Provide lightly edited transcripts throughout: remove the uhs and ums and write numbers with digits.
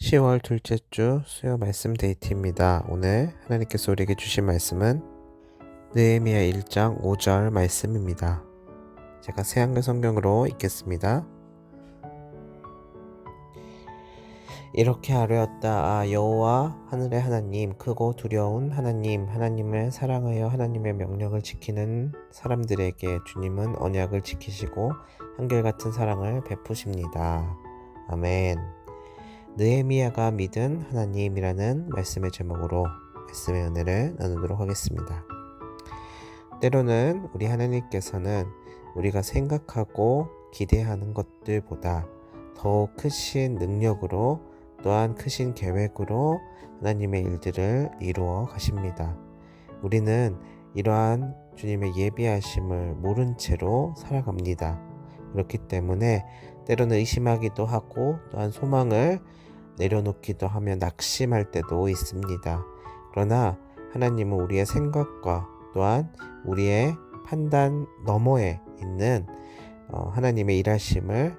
10월 둘째 주 수요 말씀 데이트입니다. 오늘 하나님께서 우리에게 주신 말씀은 느헤미야 1장 5절 말씀입니다. 제가 새한글 성경으로 읽겠습니다. 이렇게 아뢰었다. 여호와 하늘의 하나님, 크고 두려운 하나님을 사랑하여 하나님의 명령을 지키는 사람들에게 주님은 언약을 지키시고 한결같은 사랑을 베푸십니다. 아멘. 느헤미야가 믿은 하나님이라는 말씀의 제목으로 말씀의 은혜를 나누도록 하겠습니다. 때로는 우리 하나님께서는 우리가 생각하고 기대하는 것들보다 더욱 크신 능력으로 또한 크신 계획으로 하나님의 일들을 이루어 가십니다. 우리는 이러한 주님의 예비하심을 모른 채로 살아갑니다. 그렇기 때문에 때로는 의심하기도 하고 또한 소망을 내려놓기도 하며 낙심할 때도 있습니다. 그러나 하나님은 우리의 생각과 또한 우리의 판단 너머에 있는 하나님의 일하심을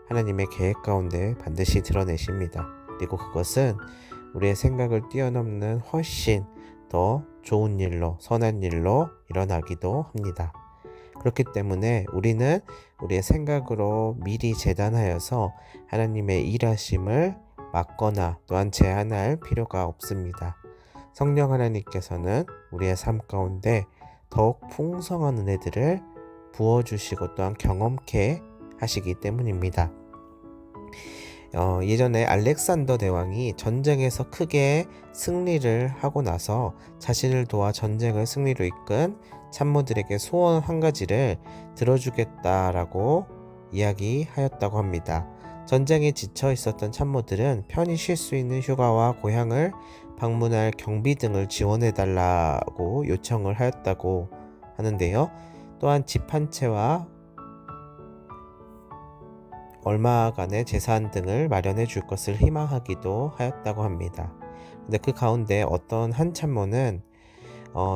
하나님의 계획 가운데 반드시 드러내십니다. 그리고 그것은 우리의 생각을 뛰어넘는 훨씬 더 좋은 일로, 선한 일로 일어나기도 합니다. 그렇기 때문에 우리는 우리의 생각으로 미리 재단하여서 하나님의 일하심을 막거나 또한 제한할 필요가 없습니다. 성령 하나님께서는 우리의 삶 가운데 더욱 풍성한 은혜들을 부어주시고 또한 경험케 하시기 때문입니다. 예전에 알렉산더 대왕이 전쟁에서 크게 승리를 하고 나서 자신을 도와 전쟁을 승리로 이끈 참모들에게 소원 한 가지를 들어주겠다라고 이야기하였다고 합니다. 전쟁에 지쳐 있었던 참모들은 편히 쉴 수 있는 휴가와 고향을 방문할 경비 등을 지원해달라고 요청을 하였다고 하는데요. 또한 집 한 채와 얼마간의 재산 등을 마련해 줄 것을 희망하기도 하였다고 합니다. 근데 그 가운데 어떤 한 참모는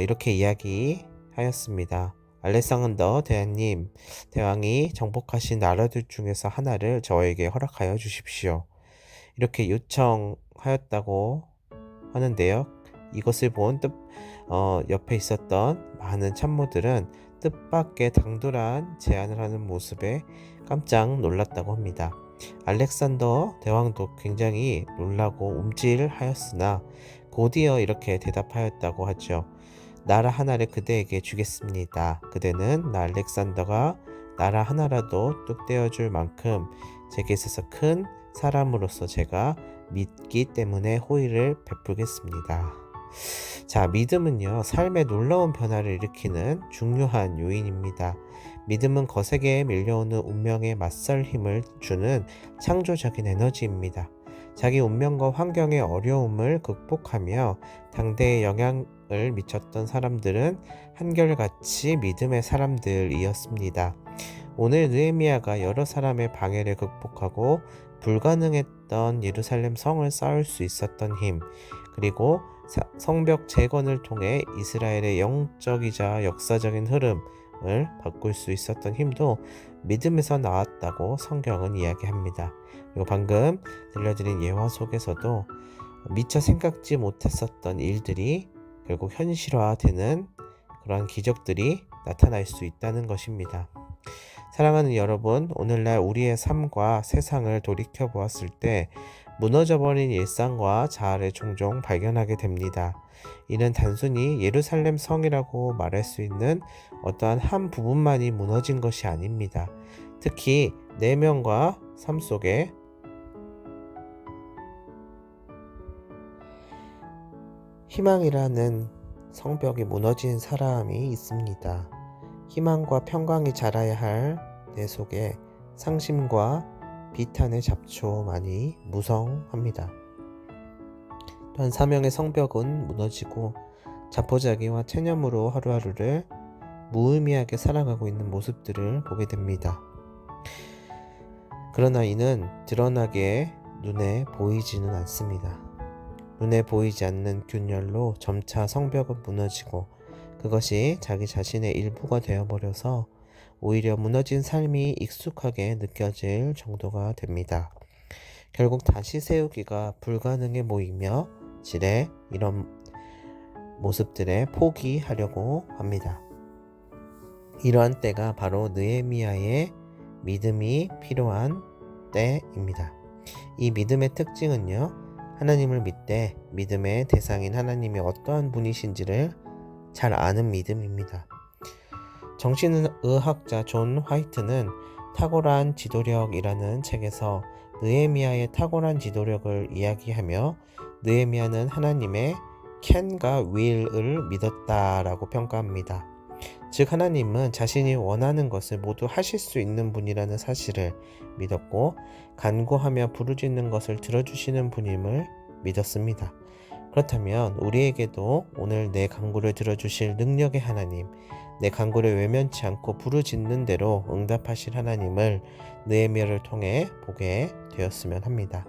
이렇게 이야기하였습니다. 알렉산더 대왕이 정복하신 나라들 중에서 하나를 저에게 허락하여 주십시오. 이렇게 요청하였다고 하는데요. 이것을 본 옆에 있었던 많은 참모들은 뜻밖의 당돌한 제안을 하는 모습에 깜짝 놀랐다고 합니다. 알렉산더 대왕도 굉장히 놀라고 움찔하였으나 곧이어 이렇게 대답하였다고 하죠. 나라 하나를 그대에게 주겠습니다. 그대는 나 알렉산더가 나라 하나라도 뚝 떼어줄 만큼 제게 있어서 큰 사람으로서 제가 믿기 때문에 호의를 베풀겠습니다. 자, 믿음은요, 삶에 놀라운 변화를 일으키는 중요한 요인입니다. 믿음은 거세게 밀려오는 운명에 맞설 힘을 주는 창조적인 에너지입니다. 자기 운명과 환경의 어려움을 극복하며 당대에 영향을 미쳤던 사람들은 한결같이 믿음의 사람들이었습니다. 오늘 느헤미야가 여러 사람의 방해를 극복하고 불가능했던 예루살렘 성을 쌓을 수 있었던 힘, 그리고 성벽 재건을 통해 이스라엘의 영적이자 역사적인 흐름을 바꿀 수 있었던 힘도 믿음에서 나왔다고 성경은 이야기합니다. 그리고 방금 들려드린 예화 속에서도 미처 생각지 못했었던 일들이 결국 현실화되는 그러한 기적들이 나타날 수 있다는 것입니다. 사랑하는 여러분, 오늘날 우리의 삶과 세상을 돌이켜 보았을 때 무너져버린 일상과 자아를 종종 발견하게 됩니다. 이는 단순히 예루살렘 성이라고 말할 수 있는 어떠한 한 부분만이 무너진 것이 아닙니다. 특히 내면과 삶 속에 희망이라는 성벽이 무너진 사람이 있습니다. 희망과 평강이 자라야 할 내 속에 상심과 비탄의 잡초만이 무성합니다. 또한 사명의 성벽은 무너지고 자포자기와 체념으로 하루하루를 무의미하게 살아가고 있는 모습들을 보게 됩니다. 그러나 이는 드러나게 눈에 보이지는 않습니다. 눈에 보이지 않는 균열로 점차 성벽은 무너지고 그것이 자기 자신의 일부가 되어버려서 오히려 무너진 삶이 익숙하게 느껴질 정도가 됩니다. 결국 다시 세우기가 불가능해 보이며 지레 이런 모습들에 포기하려고 합니다. 이러한 때가 바로 느헤미야의 믿음이 필요한 때입니다. 이 믿음의 특징은요, 하나님을 믿되 믿음의 대상인 하나님이 어떠한 분이신지를 잘 아는 믿음입니다. 정신의학자 존 화이트는 탁월한 지도력이라는 책에서 느헤미야의 탁월한 지도력을 이야기하며 느헤미야는 하나님의 can과 will을 믿었다라고 평가합니다. 즉 하나님은 자신이 원하는 것을 모두 하실 수 있는 분이라는 사실을 믿었고 간구하며 부르짖는 것을 들어주시는 분임을 믿었습니다. 그렇다면 우리에게도 오늘 내 간구를 들어주실 능력의 하나님, 내 간구를 외면치 않고 부르짖는 대로 응답하실 하나님을 느헤미야를 통해 보게 되었으면 합니다.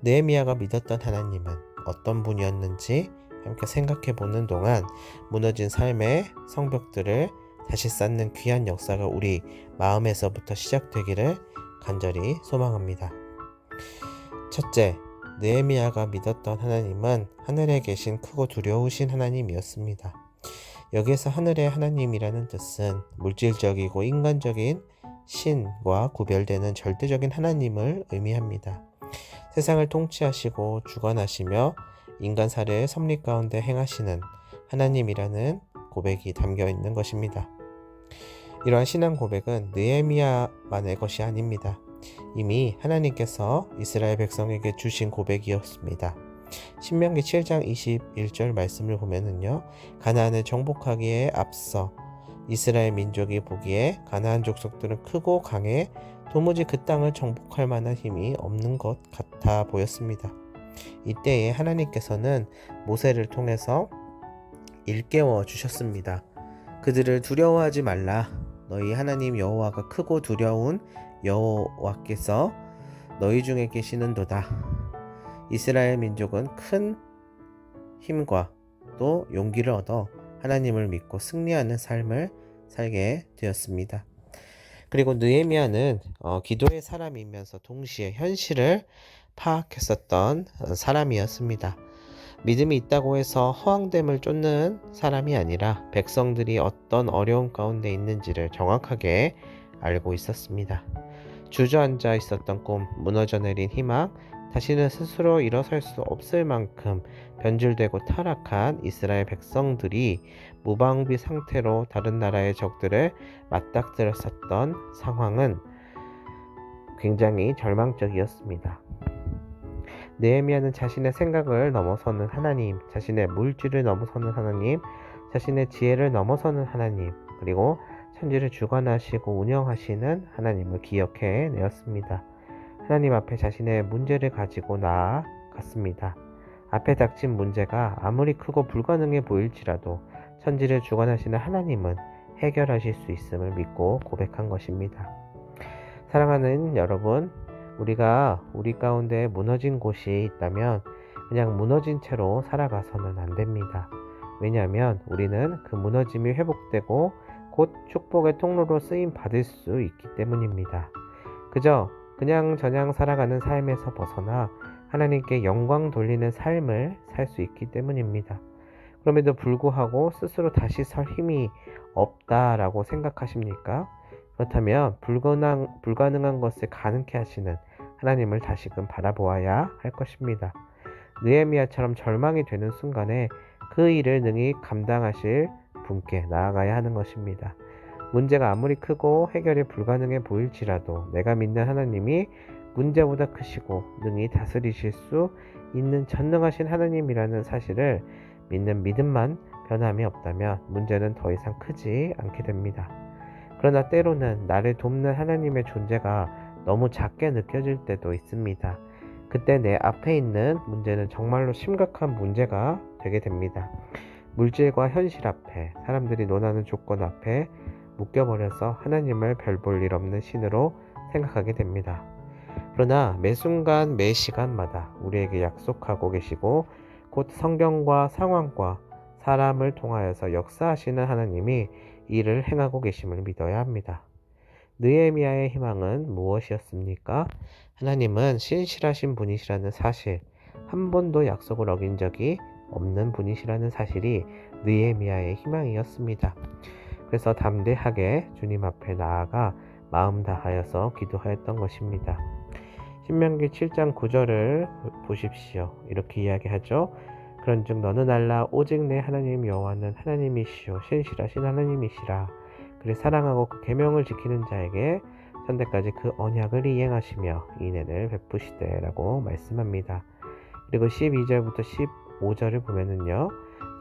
느헤미야가 믿었던 하나님은 어떤 분이었는지 함께 생각해 보는 동안 무너진 삶의 성벽들을 다시 쌓는 귀한 역사가 우리 마음에서부터 시작되기를 간절히 소망합니다. 첫째, 느헤미야가 믿었던 하나님은 하늘에 계신 크고 두려우신 하나님이었습니다. 여기에서 하늘의 하나님이라는 뜻은 물질적이고 인간적인 신과 구별되는 절대적인 하나님을 의미합니다. 세상을 통치하시고 주관하시며 인간사를 섭리 가운데 행하시는 하나님이라는 고백이 담겨 있는 것입니다. 이러한 신앙 고백은 느헤미야만의 것이 아닙니다. 이미 하나님께서 이스라엘 백성에게 주신 고백이었습니다. 신명기 7장 21절 말씀을 보면은요, 가나안을 정복하기에 앞서 이스라엘 민족이 보기에 가나안 족속들은 크고 강해 도무지 그 땅을 정복할 만한 힘이 없는 것 같아 보였습니다. 이때에 하나님께서는 모세를 통해서 일깨워 주셨습니다. 그들을 두려워하지 말라. 너희 하나님 여호와가 크고 두려운 여호와께서 너희 중에 계시는도다. 이스라엘 민족은 큰 힘과 또 용기를 얻어 하나님을 믿고 승리하는 삶을 살게 되었습니다. 그리고 느헤미야는 기도의 사람이면서 동시에 현실을 파악했었던 사람이었습니다. 믿음이 있다고 해서 허황됨을 쫓는 사람이 아니라 백성들이 어떤 어려움 가운데 있는지를 정확하게 알고 있었습니다. 주저앉아 있었던 꿈, 무너져 내린 희망, 다시는 스스로 일어설 수 없을 만큼 변질되고 타락한 이스라엘 백성들이 무방비 상태로 다른 나라의 적들을 맞닥뜨렸었던 상황은 굉장히 절망적이었습니다. 느헤미야는 자신의 생각을 넘어서는 하나님, 자신의 물질을 넘어서는 하나님, 자신의 지혜를 넘어서는 하나님, 그리고 천지를 주관하시고 운영하시는 하나님을 기억해 내었습니다. 하나님 앞에 자신의 문제를 가지고 나아갔습니다. 앞에 닥친 문제가 아무리 크고 불가능해 보일지라도 천지를 주관하시는 하나님은 해결하실 수 있음을 믿고 고백한 것입니다. 사랑하는 여러분, 우리가 우리 가운데 무너진 곳이 있다면 그냥 무너진 채로 살아가서는 안 됩니다. 왜냐하면 우리는 그 무너짐이 회복되고 곧 축복의 통로로 쓰임 받을 수 있기 때문입니다. 그저 그냥 저냥 살아가는 삶에서 벗어나 하나님께 영광 돌리는 삶을 살 수 있기 때문입니다. 그럼에도 불구하고 스스로 다시 설 힘이 없다라고 생각하십니까? 그렇다면 불가능한 것을 가능케 하시는 하나님을 다시금 바라보아야 할 것입니다. 느헤미야처럼 절망이 되는 순간에 그 일을 능히 감당하실 분께 나아가야 하는 것입니다. 문제가 아무리 크고 해결이 불가능해 보일지라도 내가 믿는 하나님이 문제보다 크시고 능히 다스리실 수 있는 전능하신 하나님이라는 사실을 믿는 믿음만 변함이 없다면 문제는 더 이상 크지 않게 됩니다. 그러나 때로는 나를 돕는 하나님의 존재가 너무 작게 느껴질 때도 있습니다. 그때 내 앞에 있는 문제는 정말로 심각한 문제가 되게 됩니다. 물질과 현실 앞에, 사람들이 논하는 조건 앞에 묶여버려서 하나님을 별 볼 일 없는 신으로 생각하게 됩니다. 그러나 매 순간 매 시간마다 우리에게 약속하고 계시고 곧 성경과 상황과 사람을 통하여서 역사하시는 하나님이 이를 행하고 계심을 믿어야 합니다. 느헤미야의 희망은 무엇이었습니까? 하나님은 신실하신 분이시라는 사실, 한 번도 약속을 어긴 적이 없는 분이시라는 사실이 느헤미야의 희망이었습니다. 그래서 담대하게 주님 앞에 나아가 마음 다하여서 기도하였던 것입니다. 신명기 7장 9절을 보십시오. 이렇게 이야기하죠. 그런즉 너는 알라 오직 내 하나님 여호와는 하나님이시오 신실하신 하나님이시라. 그를 사랑하고 그 계명을 지키는 자에게 선대까지 그 언약을 이행하시며 인애를 베푸시되라고 말씀합니다. 그리고 12절부터 15절을 보면은요.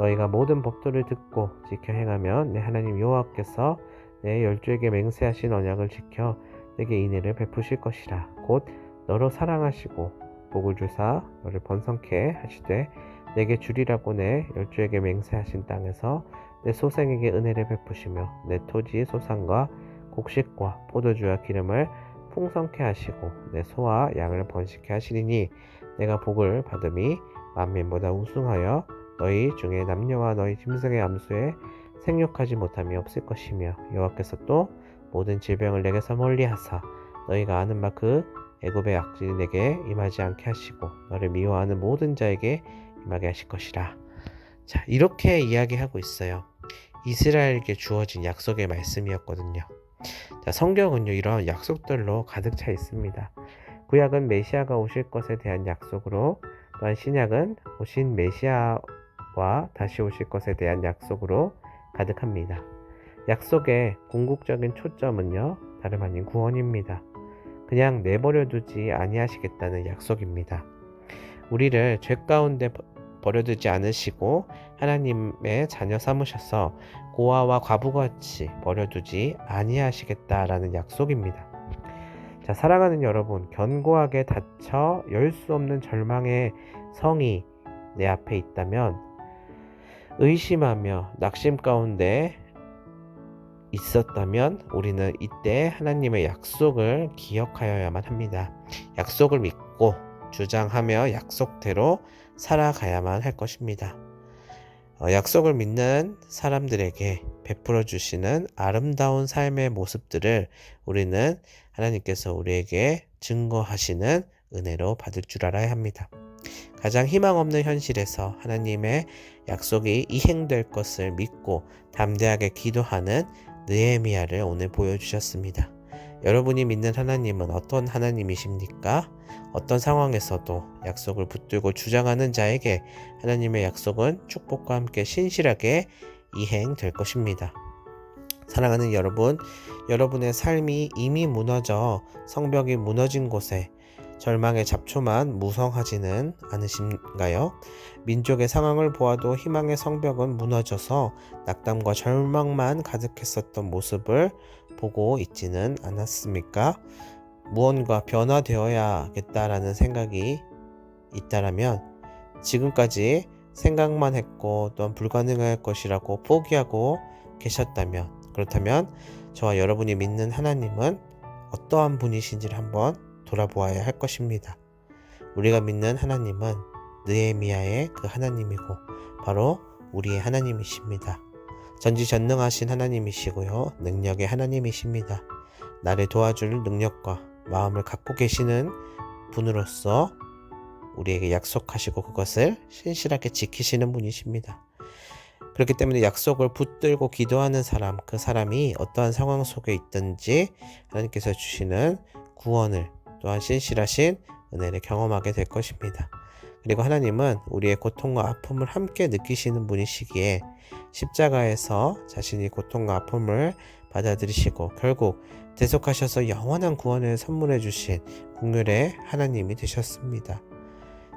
너희가 모든 법도를 듣고 지켜 행하면 내 하나님 여호와께서 내 열조에게 맹세하신 언약을 지켜 내게 인애를 베푸실 것이라. 곧 너로 사랑하시고 복을 주사 너를 번성케 하시되 내게 주리라고 내 열조에게 맹세하신 땅에서 내 소생에게 은혜를 베푸시며 내 토지의 소산과 곡식과 포도주와 기름을 풍성케 하시고 내 소와 양을 번식케 하시리니 내가 복을 받음이 만민보다 우승하여 너희 중에 남녀와 너희 짐승의 암수에 생육하지 못함이 없을 것이며 여호와께서 또 모든 질병을 내게서 멀리하사 너희가 아는 바 그 애굽의 악질이 내게 임하지 않게 하시고 너를 미워하는 모든 자에게 임하게 하실 것이라. 자, 이렇게 이야기하고 있어요. 이스라엘에게 주어진 약속의 말씀이었거든요. 자, 성경은요 이런 약속들로 가득 차 있습니다. 구약은 메시아가 오실 것에 대한 약속으로, 또한 신약은 오신 메시아와 다시 오실 것에 대한 약속으로 가득합니다. 약속의 궁극적인 초점은요 다름 아닌 구원입니다. 그냥 내버려 두지 아니하시겠다는 약속입니다. 우리를 죄 가운데 버려두지 않으시고 하나님의 자녀 삼으셔서 고아와 과부같이 버려두지 아니하시겠다라는 약속입니다. 자, 사랑하는 여러분, 견고하게 닫혀 열 수 없는 절망의 성이 내 앞에 있다면 의심하며 낙심 가운데 있었다면 우리는 이때 하나님의 약속을 기억하여야만 합니다. 약속을 믿고 주장하며 약속대로 살아가야만 할 것입니다. 약속을 믿는 사람들에게 베풀어 주시는 아름다운 삶의 모습들을 우리는 하나님께서 우리에게 증거하시는 은혜로 받을 줄 알아야 합니다. 가장 희망 없는 현실에서 하나님의 약속이 이행될 것을 믿고 담대하게 기도하는 느헤미야를 오늘 보여주셨습니다. 여러분이 믿는 하나님은 어떤 하나님이십니까? 어떤 상황에서도 약속을 붙들고 주장하는 자에게 하나님의 약속은 축복과 함께 신실하게 이행될 것입니다. 사랑하는 여러분, 여러분의 삶이 이미 무너져 성벽이 무너진 곳에 절망의 잡초만 무성하지는 않으신가요? 민족의 상황을 보아도 희망의 성벽은 무너져서 낙담과 절망만 가득했었던 모습을 보고 있지는 않았습니까? 무언가 변화되어야겠다라는 생각이 있다라면 지금까지 생각만 했고 또한 불가능할 것이라고 포기하고 계셨다면, 그렇다면 저와 여러분이 믿는 하나님은 어떠한 분이신지를 한번 돌아보아야 할 것입니다. 우리가 믿는 하나님은 느헤미야의 그 하나님이고 바로 우리의 하나님이십니다. 전지전능하신 하나님이시고요. 능력의 하나님이십니다. 나를 도와줄 능력과 마음을 갖고 계시는 분으로서 우리에게 약속하시고 그것을 신실하게 지키시는 분이십니다. 그렇기 때문에 약속을 붙들고 기도하는 사람, 그 사람이 어떠한 상황 속에 있든지 하나님께서 주시는 구원을 또한 신실하신 은혜를 경험하게 될 것입니다. 그리고 하나님은 우리의 고통과 아픔을 함께 느끼시는 분이시기에 십자가에서 자신이 고통과 아픔을 받아들이시고 결국 대속하셔서 영원한 구원을 선물해 주신 긍휼의 하나님이 되셨습니다.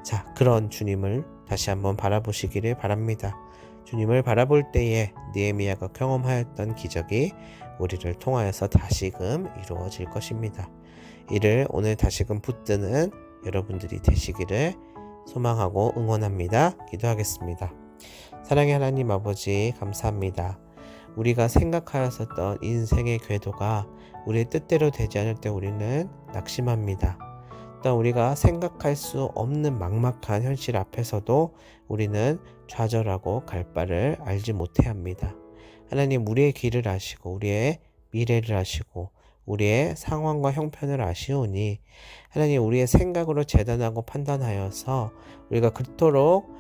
자, 그런 주님을 다시 한번 바라보시기를 바랍니다. 주님을 바라볼 때에 느헤미야가 경험하였던 기적이 우리를 통하여서 다시금 이루어질 것입니다. 이를 오늘 다시금 붙드는 여러분들이 되시기를 소망하고 응원합니다. 기도하겠습니다. 사랑의 하나님 아버지, 감사합니다. 우리가 생각하였었던 인생의 궤도가 우리의 뜻대로 되지 않을 때 우리는 낙심합니다. 또 우리가 생각할 수 없는 막막한 현실 앞에서도 우리는 좌절하고 갈 바를 알지 못해 합니다. 하나님, 우리의 길을 아시고 우리의 미래를 아시고 우리의 상황과 형편을 아시오니 하나님 우리의 생각으로 재단하고 판단하여서 우리가 그토록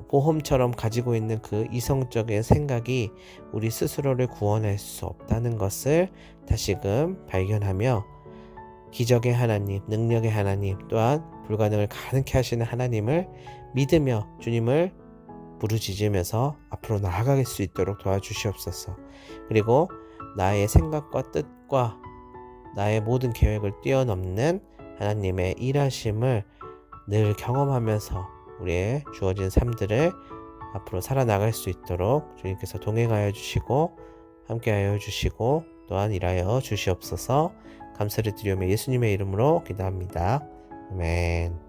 보험처럼 가지고 있는 그 이성적인 생각이 우리 스스로를 구원할 수 없다는 것을 다시금 발견하며 기적의 하나님, 능력의 하나님, 또한 불가능을 가능케 하시는 하나님을 믿으며 주님을 부르짖으면서 앞으로 나아갈 수 있도록 도와주시옵소서. 그리고 나의 생각과 뜻과 나의 모든 계획을 뛰어넘는 하나님의 일하심을 늘 경험하면서 우리의 주어진 삶들을 앞으로 살아나갈 수 있도록 주님께서 동행하여 주시고 함께하여 주시고 또한 일하여 주시옵소서. 감사를 드리며 예수님의 이름으로 기도합니다. 아멘.